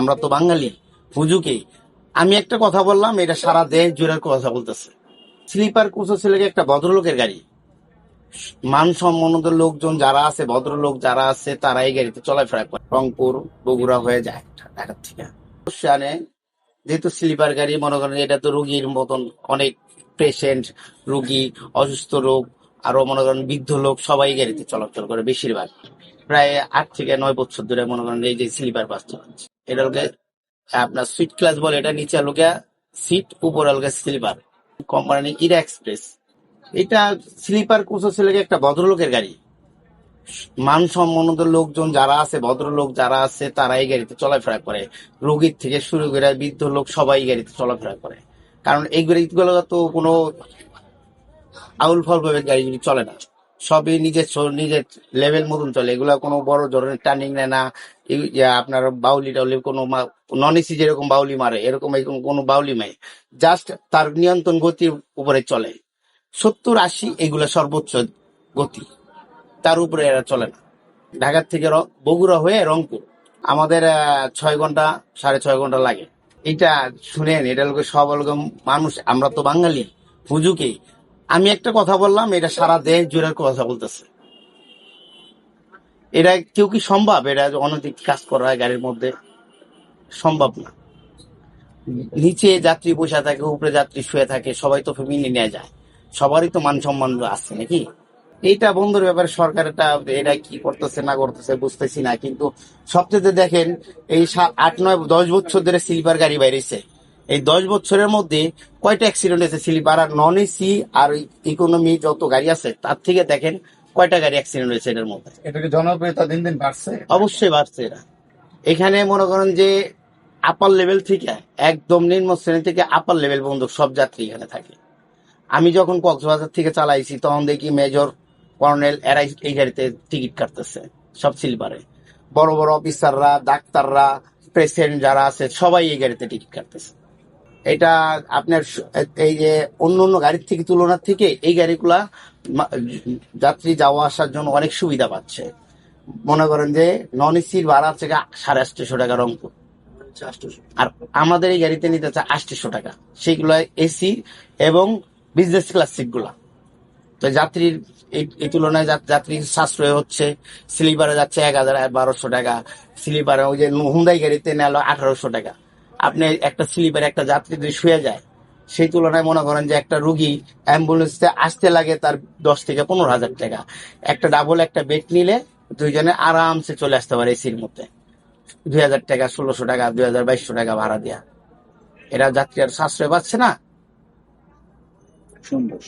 আমরা তো বাঙালি হুজুকে। আমি একটা কথা বললাম, এটা সারা দেশ জুড়ে কথা বলতেছে। স্লিপার কোচ ছিল কি একটা ভদ্রলোকের গাড়ি। মানসম্মত লোকজন যারা আছে, ভদ্রলোক যারা আছে, তারা এই গাড়িতে চলাফেরা করে। রংপুর বগুড়া হয়ে যায় ঢাকার থেকে। জানে, যেহেতু স্লিপার গাড়ি, মনে করেন এটা তো রুগীর মতন অনেক পেশেন্ট, রুগী, অসুস্থ রোগ, আরো মনে করেন বৃদ্ধ লোক সবাই গাড়িতে চলাচল করে বেশিরভাগ। প্রায় 8 থেকে 9 বছর ধরে মনে করেন এই যে স্লিপার বাস চালাচ্ছে। এটা হলো আপনার সুইট ক্লাস বলে, এটা নিচে লোকে সিট, উপরে লোকে স্লিপার। Company Ira express. এটা স্লিপার কোচ ছিল কি একটা ভদ্রলোকের গাড়ি। মানসম্মত লোকজন যারা আছে, ভদ্রলোক যারা আছে, তারা এই গাড়িতে চলাফেরা করে। রোগীর থেকে শুরু করে বৃদ্ধ লোক সবাই এই গাড়িতে চলাফেরা করে। কারণ এই গাড়িগুলো তো কোনো আউল ফাউল ভাবে গাড়িগুলি চলে না। সবই নিজের নিজের লেভেল মতন চলে। এগুলা কোনো বড় ধরনের টার্নিং নেয় না। আপনার বাউলি টাউলি কোনো নন এসি যেরকম বাউলি মারে, এরকম এরকম কোনো বাউলি মারে। জাস্ট তার নিয়ন্ত্রণ গতির উপরে চলে। 70-80 এগুলা সর্বোচ্চ গতি, তার উপরে এরা চলে না। ঢাকার থেকে বগুড়া হয়ে রংপুর আমাদের 6 ঘন্টা, 6.5 ঘন্টা লাগে। এটা শুনেন, এটা লোক সব লোক মানুষ, আমরা তো বাঙালি হুজুকে। আমি একটা কথা বললাম, এটা সারা দেশ জুড়ে কথা বলতেছে। এটা কেউ কি সম্ভব এটা অনৈতিক কাজ করা গাড়ির মধ্যে? সম্ভব না। নিচে যাত্রী বসে থাকে, উপরে যাত্রী শুয়ে থাকে, সবাই তো মিলে নিয়ে যায়। সবারই তো মান সম্মান আছে নাকি? এইটা বন্ধুর ব্যাপারে সরকার এটা কি করতেছে না করতেছে বুঝতেছি না। কিন্তু সবচেয়ে দেখেন, এই 8, 9, 10 বছর ধরে স্লিপার গাড়ি বাইরেছে। এই 10 বছরের মধ্যে কয়টা অ্যাক্সিডেন্ট হয়েছে স্লিপার আর নন এসি আর ইকোনমি যত গাড়ি আছে তার থেকে দেখেন কয়টা গাড়ি অ্যাক্সিডেন্ট হয়েছে এটার মধ্যে। এটাকে জনপ্রিয়তা দিন দিন বাড়ছে। অবশ্যই বাড়ছে। এরা এখানে মনে করেন যে আপার লেভেল থেকে একদম নিম্ন শ্রেণী থেকে আপার লেভেল পর্যন্ত সব যাত্রী এখানে থাকে। আমি যখন কক্সবাজার থেকে চালাইছি তখন দেখি মেজর, কর্নেল এরা এই গাড়িতে টিকিট কাটতেছে, সব স্লিপারে। বড় বড় অফিসাররা, ডাক্তাররা, পেশেন্ট যারা আছে সবাই এই গাড়িতে টিকিট কাটতেছে। এটা আপনার এই যে অন্য অন্য গাড়ির থেকে তুলনার থেকে এই গাড়িগুলা যাত্রী যাওয়া আসার জন্য অনেক সুবিধা পাচ্ছে। মনে করেন যে নন এসির ভাড়া আছে 850 টাকা রংপুর, আর আমাদের এই গাড়িতে নিতে হচ্ছে 800 টাকা। সেইগুলো এসি এবং বিজনেস ক্লাস সিট গুলা। তো যাত্রীর এই তুলনায় যাত্রীর সাশ্রয় হচ্ছে। স্লিপারে যাচ্ছে 1000-1200 টাকা, স্লিপারে ওই যে হুন্দাই গাড়িতে নেল 1800 টাকা। আপনি একটা স্লিপারে একটা যাত্রী যদি শুয়ে যায়, সেই তুলনায় মনে করেন যে একটা রুগী অ্যাম্বুলেন্সে আসতে লাগে তার 10 থেকে 15 হাজার টাকা। একটা ডাবল একটা বেড নিলে দুইজনে আরামসে চলে আসতে পারে এসির মধ্যে। 2000 টাকা, 1600 টাকা, 2200 টাকা ভাড়া দেয়া। এরা যাত্রী আর সাশ্রয় পাচ্ছে না। সুন্দর।